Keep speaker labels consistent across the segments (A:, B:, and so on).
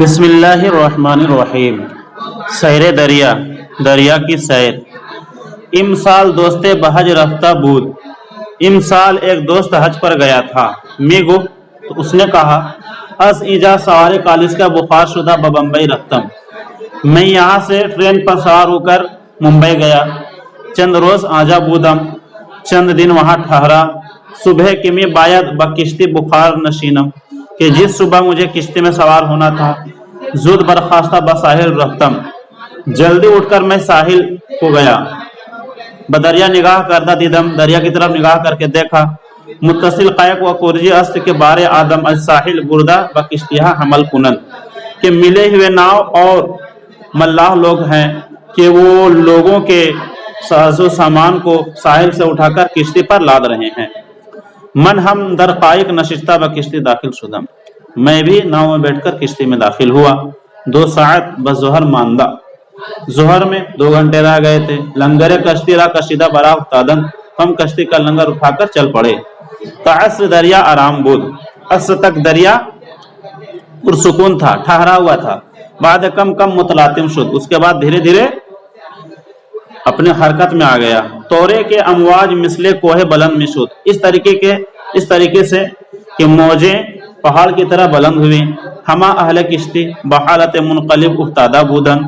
A: بسم اللہ الرحمن الرحیم۔ سیر دریا، دریا کی سیر۔ امسال دوست بحج رفتہ بود۔ امسال ایک دوست حج پر گیا تھا۔ میگو تو اس نے کہا از ایجا سوار کالج کا بخار شدہ بمبئی رفتم۔ میں یہاں سے ٹرین پر سوار ہو کر ممبئی گیا۔ چند روز آجا بودم، چند دن وہاں ٹھہرا۔ صبح کی میں باید بکشتی بخار نشینم کہ جس صبح مجھے کشتی میں سوار ہونا تھا۔ زود برخاستہ بساحل رفتم، جلدی اٹھ کر میں ساحل کو گیا۔ بدریا نگاہ کردہ دیدم، دریا کی طرف نگاہ کر کے دیکھا۔ متصل قائق و کورجی است کے بارے آدم از ساحل گردہ بکشتیہ حمل کنن، کہ ملے ہوئے ناؤ اور ملاح لوگ ہیں کہ وہ لوگوں کے ساز و سامان کو ساحل سے اٹھا کر کشتی پر لاد رہے ہیں۔ من ہم در قائق نشستہ بکشتی داخل شدم، میں بھی ناؤ میں بیٹھ کر کشتی میں داخل ہوا۔ 2 ساعت بظہر ماندہ، ظہر میں 2 گھنٹے رہ گئے تھے۔ لنگر کشتی را کشیدہ برا افتادن، ہم کشتی کا لنگر اٹھا کر چل پڑے۔ تعصر دریا آرام بود، عصر تک دریا پرسکون تھا، ٹھہرا ہوا تھا۔ بعد کم متلاطم شد، اس کے بعد دھیرے دھیرے اپنے حرکت میں آ گیا۔ تورے کے امواج مثل کوہ بلند میں شد، اس طریقے سے کہ موجیں پہاڑ کی طرح بلند ہوئی۔ ہما اہل کشتی بحالت منقلب افتادہ بودن،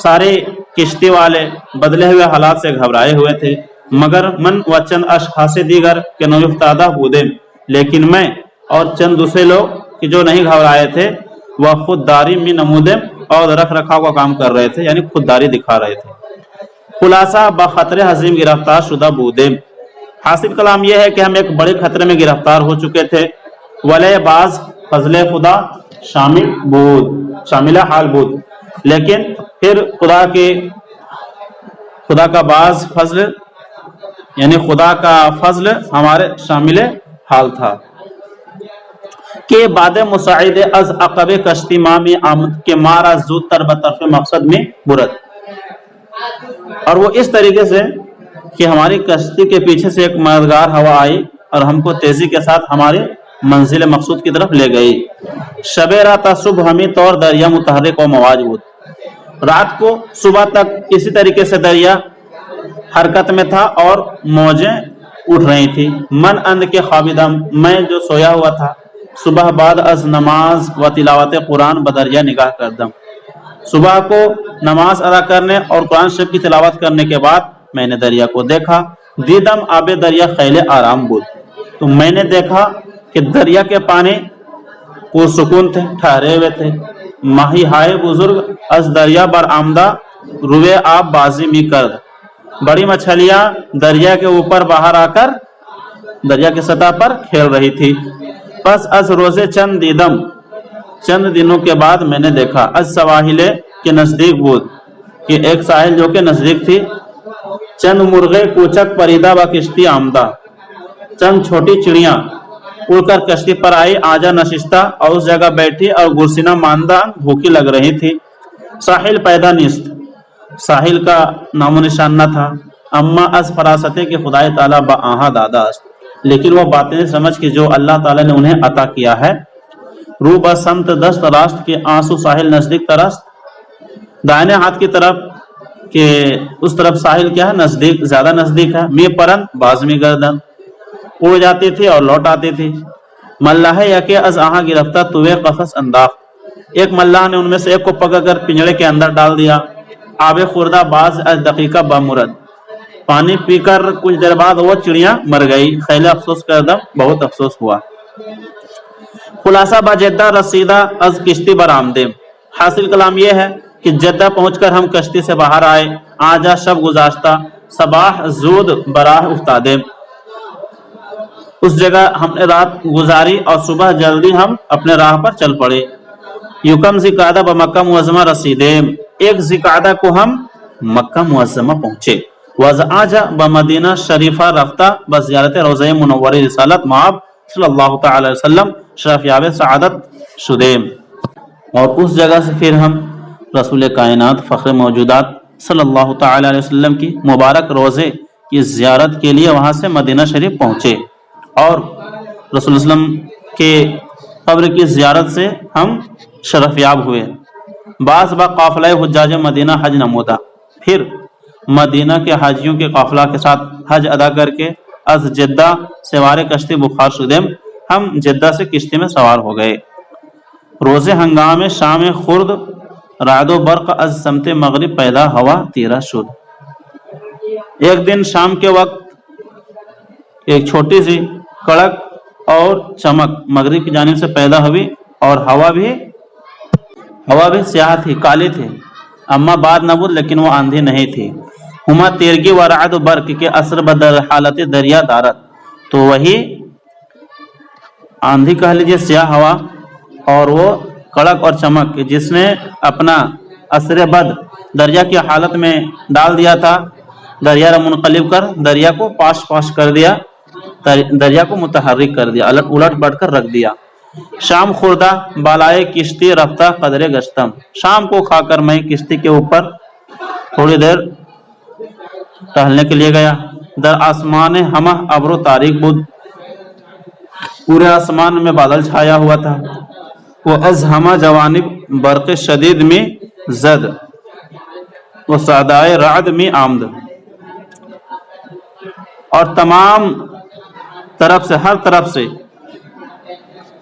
A: سارے کشتی والے بدلے ہوئے حالات سے گھبرائے ہوئے تھے۔ مگر من و چند اشخاص دیگر کے نو افتادہ بودن، لیکن میں اور چند دوسرے لوگ کہ جو نہیں گھبرائے تھے وہ خودداری میں نمودم اور رکھ رکھاؤ کا کام کر رہے تھے، یعنی خودداری دکھا رہے تھے۔ خلاصہ بخطر حزیم گرفتار شدہ بودم، حاصل کلام یہ ہے کہ ہم ایک بڑے خطرے میں گرفتار ہو چکے تھے۔ ولے بعض فضل خدا شامل حال بود، لیکن پھر خدا کا بعض فضل یعنی خدا کا فضل ہمارے شامل حال تھا کہ بعد مساعد از عقب کشتی ماں میں آمد کے مارا زود تر بطرف مقصد میں برد، اور وہ اس طریقے سے کہ ہماری کشتی کے پیچھے سے ایک مددگار ہوا آئی اور ہم کو تیزی کے ساتھ ہمارے منزل مقصود کی طرف لے گئی۔ شب رات صبح ہمیں طور دریا متحرک و مواج بود، رات کو صبح تک اسی طریقے سے دریا حرکت میں تھا اور موجیں اٹھ رہی تھی۔ من اند کے خوابیدم، میں جو سویا ہوا تھا۔ صبح بعد از نماز و تلاوت قرآن بدریا نگاہ کردم، صبح کو نماز ادا کرنے اور قرآن شریف کی تلاوت کرنے کے بعد میں نے دریا کو دیکھا۔ دیدم آب دریا خیل آرام بود، تو میں نے دیکھا کہ دریا کے پانی پرسکون تھے، ٹھہرے ہوئے تھے۔ ماہی ہائے بزرگ از دریا بر آمدہ روئے آب بازی می کرد، بڑی مچھلیاں دریا کے اوپر باہر آ کر دریا کی سطح پر کھیل رہی تھی۔ پس از روزے چند دیدم، چند دنوں کے بعد میں نے دیکھا از سواحلے کے نزدیک بود، کہ ایک ساحل جو کہ نزدیک تھی۔ چند مرغے کوچک پریدہ و کشتی آمدہ، چند چھوٹی چڑیاں اڑ کر کشتی پر آئی، آجا نشستہ اور اس جگہ بیٹھی اور گرسینہ ماندہ بھوکی لگ رہی تھی۔ ساحل پیدا نیست، ساحل کا نام و نشان نہ تھا۔ اما از فراستے کہ خدای تعالیٰ با آہا دادا است، لیکن وہ باتیں سمجھ کہ جو اللہ تعالیٰ نے انہیں عطا کیا ہے۔ رو بسمت دست راست کے آنسو ساحل نزدیک ترست، دائنے ہاتھ کی طرف کہ اس طرف ساحل کیا ہے، نزدیک، زیادہ نزدیک ہے۔ می پرن باز می گردن، اڑ جاتی تھی اور لوٹ آتی تھی۔ ملاح یکے از آہاں گرفتہ توے قفص انداخت، ایک ملاح نے ان میں سے ایک کو پکڑ کر پنجرے کے اندر ڈال دیا۔ آب خوردہ باز از دقیقہ بمرد، پانی پی کر کچھ دیر بعد وہ چڑیاں مر گئی۔ خیل افسوس کردم، بہت افسوس ہوا۔ خلاصہ با جدہ رسیدہ از کشتی برآمدیم، حاصل کلام یہ ہے کہ جدہ پہنچ کر ہم کشتی سے باہر آئے۔ آجا شب گزاشتہ، صباح زود براہ افتادیم، اس جگہ ہم نے رات گزاری اور صبح جلدی ہم اپنے راہ پر چل پڑے۔ یکم ذی-قعدہ بمکہ معظمہ رسیدیم، 1 ذی-قعدہ کو ہم مکہ معظمہ پہنچے۔ وزعاجہ بمدینہ شریفہ رفتہ بزیارت روضہ منورہ رسالت مآب صلی اللہ تعالی وسلم شرف یاب سعادت شدیم، اور اس جگہ سے پھر ہم رسول کائنات فخر موجودات صلی اللہ تعالی علیہ وسلم کی مبارک روضے کی زیارت کے لیے وہاں سے مدینہ شریف پہنچے، اور رسول اللہ علیہ وسلم کے قبر کی زیارت سے ہم شرفیاب ہوئے. بعض با قافلہ حجاج مدینہ حج نمودہ، پھر مدینہ کے حاجیوں کے قافلہ کے ساتھ حج ادا کر کے از جدہ سوار کشتی بخار شدیم، ہم جدہ سے کشتی میں سوار ہو گئے. روز ہنگام شام خرد رعد و برق از سمت مغرب پیدا ہوا تیرہ شد. ایک دن شام کے وقت ایک چھوٹی سی کڑک اور چمک مغرب کی جانب سے پیدا ہوئی اور ہوا بھی سیاہ تھی، کالی تھی. اما بعد نبود لیکن وہ آندھی نہیں تھی. ہما تیرگی و رعد و برق کے اثر بدر حالت دریا دارت، تو وہی آندھی کہہ لیجیے سیاہ ہوا اور وہ کڑک اور چمک جس نے اپنا اثر بد دریا کی حالت میں ڈال دیا تھا، دریا را منقلب کر دریا کو پاش کر دیا، دریا کو متحرک کر دیا، الٹ پلٹ کر رکھ دیا. شام خوردہ بالائے کشتی رفتہ قدرے گشتم، شام کو کھا کر میں کشتی کے اوپر تھوڑی دیر ٹہلنے کے لیے گیا. در آسمان ہمہ ابر و تاریک بود، پورے آسمان میں بادل چھایا ہوا تھا. وہ از ہمہ جوانب برق شدید میں زد، وہ صدائے رعد میں آمد، اور تمام طرف سے ہر طرف سے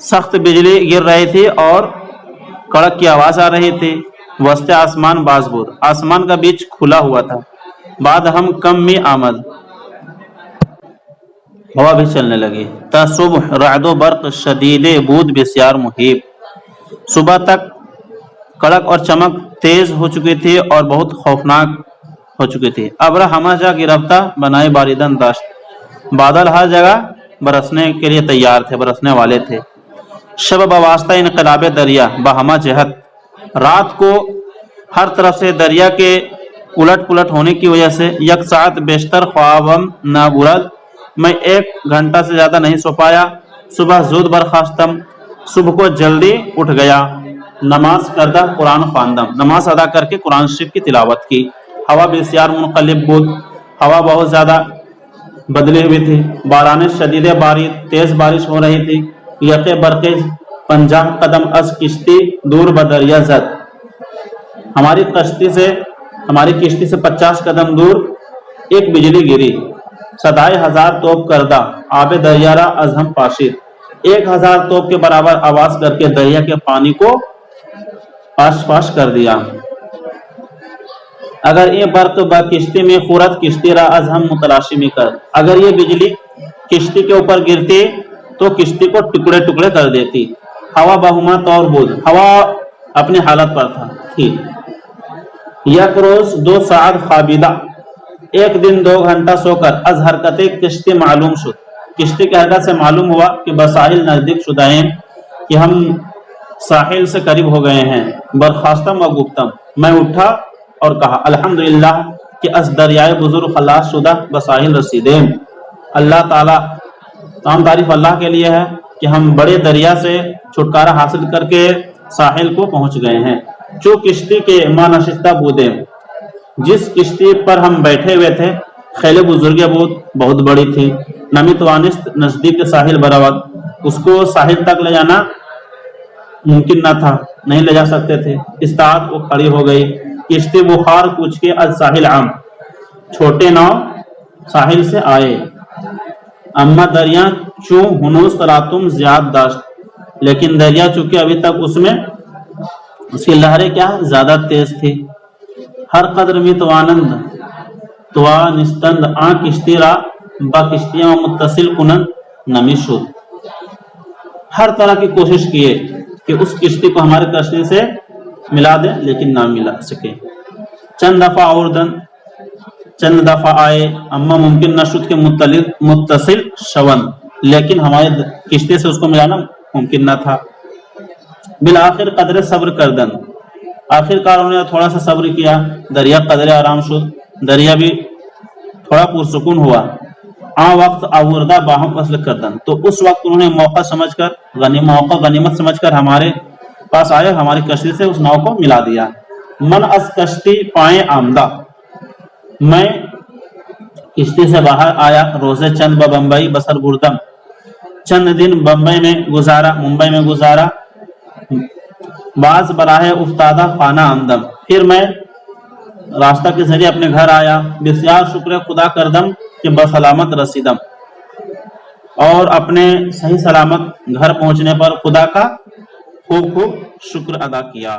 A: سخت بجلی گر رہی تھی اور کڑک کی آواز آ رہی تھی. وسط آسمان باز بود، آسمان کا بیچ کھلا ہوا تھا. بعد ہم کم میں آمد، ہوا بھی چلنے لگی. تا صبح رعد و برق شدید بود بسیار محیب، صبح تک کڑک اور چمک تیز ہو چکی تھی اور بہت خوفناک ہو چکی تھی. ابرہ ہمہ جا گرفتہ بنائے باریدن داشت، بادل ہر جگہ برسنے کے لیے تیار تھے، برسنے والے تھے. شب بواسطہ انقلاب دریا بہما جہت، رات کو ہر طرف سے دریا کے الٹ پلٹ ہونے کی وجہ سے یک ساعت بیشتر خوابم نہ برد، میں 1 گھنٹہ سے زیادہ نہیں سو پایا. صبح زود برخاستم، صبح کو جلدی اٹھ گیا. نماز کردہ قرآن خواندم، نماز ادا کر کے قرآن شریف کی تلاوت کی. ہوا بسیار منقلب بود، ہوا بہت زیادہ بدلی ہوئی تھی. باران شدید باری، تیز بارش ہو رہی تھی. یقے برقے 50 قدم از کشتی دور بدریا زد، ہماری کشتی سے 50 قدم دور ایک بجلی گری. صدائے 1000 توپ کردہ آب دریا را از ہم پاشید، 1000 توپ کے برابر آواز کر کے دریا کے پانی کو پاش کر دیا. اگر یہ برق با کشتی میں خورت کشتی را از ہم متلاشی میں کر، اگر یہ بجلی کشتی کے اوپر گرتی تو کشتی کو ٹکڑے ٹکڑے کر دیتی. ہوا بہما طور بود، ہوا اپنی حالت پر تھی. یک روز 2 ساعت خوابیدہ، ایک دن 2 گھنٹہ سو کر از حرکت کشتی معلوم شد، کشتی کی حرکت سے معلوم ہوا کہ بساحل نزدیک شدہ ہیں، کہ ہم ساحل سے قریب ہو گئے ہیں. برخاستم و گفتم، میں اٹھا اور کہا الحمدللہ کہ از دریائے بزرگ خلاص شدہ بساحل رسیدیم. اللہ تعالی، تمام تعریف اللہ کے لیے ہے کہ ہم بڑے دریا سے چھٹکارا حاصل کر کے ساحل کو پہنچ گئے ہیں. جو کشتی کے ماں نشستہ بودے، جس کشتی پر ہم بیٹھے ہوئے تھے، خیل بزرگ بہت بڑی تھی. نمی توانست نزدیک ساحل برابر، اس کو ساحل تک لے جانا ممکن نہ تھا، نہیں لے جا سکتے تھے. استاد وہ کھڑی ہو گئی. کشتی بخار کچھ کے از ساحل عام، چھوٹے ناؤ ساحل سے آئے. اما دریا چوں ہنوز تلاتم زیاد داشت، لیکن دریا چونکہ ابھی تک اس کی لہریں کیا زیادہ تیز تھی. ہر قدر میں توانستند آن کشتی را با کشتیاں متصل کنند نمی شد، ہر طرح کی کوشش کیے کہ اس کشتی کو ہمارے کشتی سے ملا دیں، لیکن نہ ملا سکے. چند دفعہ آئے، اما ممکن نہ شد کہ متصل شون، لیکن ہمارے کشتی سے اس کو ملانا ممکن نہ تھا. بالآخر قدر صبر کردن، آخر کار انہوں نے تھوڑا سا صبر کیا. دریا قدر آرام شد، دریا بھی تھوڑا پرسکون ہوا. وقت آوردہ باہم فصل کردن، تو اس وقت انہوں نے موقع غنیمت سمجھ کر ہمارے پاس آئے، ہماری کشتی سے اس ناؤ کو ملا دیا. من از کشتی پائیں آمدہ، میں کشتی سے باہر آیا. روزے چند بمبئی بسر بردم، چند دن ممبئی میں گزارا. باز براہ افتادہ خانہ آمدم، پھر میں راستہ کے ذریعے اپنے گھر آیا، بسیار شکر خدا کردم کہ بسلامت رسیدم، اور اپنے صحیح سلامت گھر پہنچنے پر خدا کا خوب خوب شکر ادا کیا۔